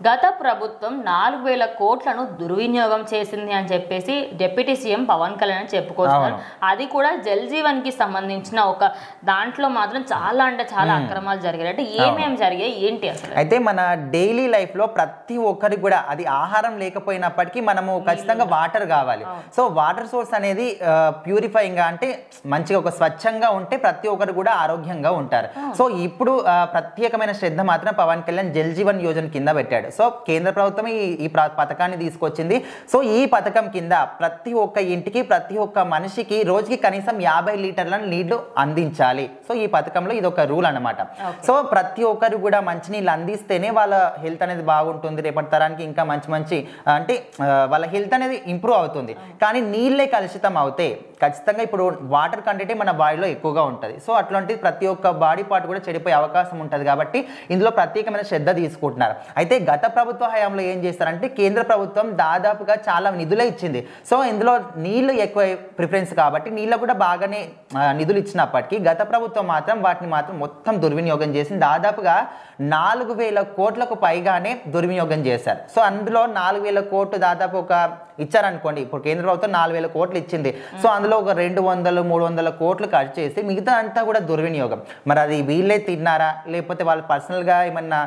గత ప్రభుత్వం 4,000 కోట్లను దుర్వినియోగం చేసింది అని చెప్పేసి డిప్యూటీ సీఎం పవన్ కళ్యాణ్ చెప్పుకొస్తున్నారు. అది కూడా జల్ జీవన్ కి సంబంధించిన ఒక దాంట్లో మాత్రం చాలా అంటే చాలా అక్రమాలు జరిగాయి. అంటే ఏమేమి జరిగాయి ఏంటి అసలు? అయితే మన డైలీ లైఫ్ లో ప్రతి ఒక్కరికి కూడా అది ఆహారం లేకపోయినప్పటికీ మనము ఖచ్చితంగా వాటర్ కావాలి. సో వాటర్ సోర్స్ అనేది ప్యూరిఫైయింగ్ గా అంటే మంచిగా ఒక స్వచ్ఛంగా ఉంటే ప్రతి ఒక్కరు కూడా ఆరోగ్యంగా ఉంటారు. సో ఇప్పుడు ప్రత్యేకమైన శ్రద్ధ మాత్రం పవన్ కళ్యాణ్ జల్ జీవన్ యోజన కింద పెట్టాడు. సో కేంద్ర ప్రభుత్వం ఈ పథకాన్ని తీసుకొచ్చింది. సో ఈ పథకం కింద ప్రతి ఒక్క ఇంటికి ప్రతి ఒక్క మనిషికి రోజుకి కనీసం 50 లీటర్ల నీళ్లు అందించాలి. సో ఈ పథకంలో ఇది ఒక రూల్ అన్నమాట. సో ప్రతి ఒక్కరు కూడా మంచినీళ్ళు అందిస్తేనే వాళ్ళ హెల్త్ అనేది బాగుంటుంది. రేపటి తరానికి ఇంకా మంచి అంటే వాళ్ళ హెల్త్ అనేది ఇంప్రూవ్ అవుతుంది. కానీ నీళ్ళే కలుషితం అవుతే ఖచ్చితంగా ఇప్పుడు వాటర్ కంటెంటే మన బాడీలో ఎక్కువగా ఉంటుంది. సో అట్లాంటిది ప్రతి ఒక్క బాడీ పార్ట్ కూడా చెడిపోయే అవకాశం ఉంటుంది. కాబట్టి ఇందులో ప్రత్యేకమైన శ్రద్ధ తీసుకుంటున్నారు. అయితే గత ప్రభుత్వ హయాంలో ఏం చేస్తారంటే కేంద్ర ప్రభుత్వం దాదాపుగా చాలా నిధులే ఇచ్చింది. సో ఇందులో నీళ్లు ఎక్కువ ప్రిఫరెన్స్ కాబట్టి నీళ్ళు కూడా బాగానే నిధులు ఇచ్చినప్పటికీ గత ప్రభుత్వం మాత్రం వాటిని మాత్రం మొత్తం దుర్వినియోగం చేసింది. దాదాపుగా 4,000 కోట్లకు పైగానే దుర్వినియోగం చేశారు. సో అందులో 4,000 కోట్లు దాదాపు ఒక ఇచ్చారనుకోండి. ఇప్పుడు కేంద్ర ప్రభుత్వం 4,000 కోట్లు ఇచ్చింది. సో అందులో ఒక 200-300 కోట్లు ఖర్చు చేసి మిగతా అంతా కూడా దుర్వినియోగం. మరి అది వీళ్ళే తిన్నారా లేకపోతే వాళ్ళు పర్సనల్ గా ఏమన్నా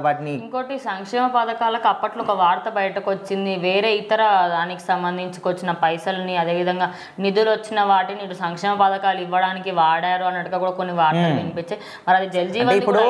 వాటిని? ఇంకోటి సంక్షేమ పథకాలకు అప్పట్లో ఒక వార్త బయటకు వచ్చింది. వేరే ఇతర దానికి సంబంధించుకొచ్చిన పైసల్ని అదేవిధంగా నిధులు వచ్చిన వాటిని ఇటు సంక్షేమ పథకాలు ఇవ్వడానికి వాడారు అన్నట్టుగా కూడా కొన్ని వార్తలు వినిపించాయి. మరి అది జల్ జీవన్ ఇప్పుడు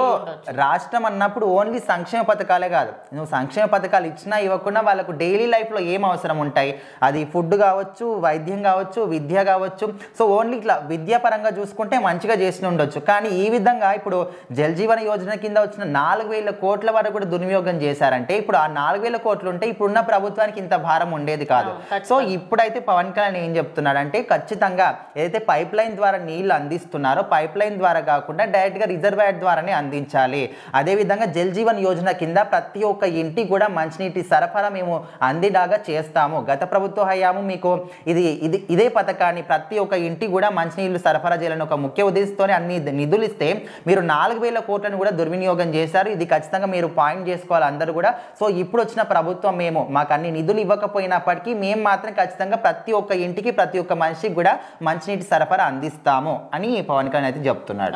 రాష్ట్రం అన్నప్పుడు ఓన్లీ సంక్షేమ పథకాలే కాదు. నువ్వు సంక్షేమ పథకాలు ఇచ్చినా ఇవ్వకుండా వాళ్ళకు డైలీ లైఫ్ లో ఏం అవసరం ఉంటాయి, అది ఫుడ్ కావచ్చు, వైద్యం కావచ్చు, విద్య కావచ్చు. సో ఓన్లీ ఇట్లా విద్యాపరంగా చూసుకుంటే మంచిగా చేసి ఉండొచ్చు. కానీ ఈ విధంగా ఇప్పుడు జల్ జీవన యోజన కింద వచ్చిన 4,000 కోట్ల వరకు కూడా దుర్వినియోగం చేశారంటే ఇప్పుడు ఆ 4,000 కోట్లు ఉంటే ఇప్పుడున్న ప్రభుత్వానికి ఇంత భారం ఉండేది కాదు. సో ఇప్పుడైతే పవన్ కళ్యాణ్ ఏం చెప్తున్నాడంటే ఖచ్చితంగా ఏదైతే పైప్ లైన్ ద్వారా నీళ్లు అందిస్తున్నారో పైప్ లైన్ ద్వారా కాకుండా డైరెక్ట్ గా రిజర్వాయర్ ద్వారానే అందించాలి. అదేవిధంగా జల్ జీవన్ యోజన కింద ప్రతి ఒక్క ఇంటికి కూడా మంచినీటి సరఫరా మేము అందేలాగా చేస్తాము. గత ప్రభుత్వ హయాము మీకు ఇదే పథకాన్ని ప్రతి ఒక్క ఇంటికి కూడా మంచినీళ్లు సరఫరా చేయాలని ఒక ముఖ్య ఉద్దేశంతోనే అన్ని నిధులు ఇస్తే మీరు 4,000 కోట్లను కూడా దుర్వినియోగం చేశారు. ఇది ఖచ్చితంగా మీరు పాయింట్ చేసుకోవాలి అందరూ కూడా. సో ఇప్పుడు వచ్చిన ప్రభుత్వం మాకు అన్ని నిధులు ఇవ్వకపోయినప్పటికీ మేము మాత్రం ఖచ్చితంగా ప్రతి ఒక్క ఇంటికి ప్రతి ఒక్క మనిషికి కూడా మంచినీటి సరఫరా అందిస్తాము అని పవన్ కళ్యాణ్ అయితే చెప్తున్నాడు.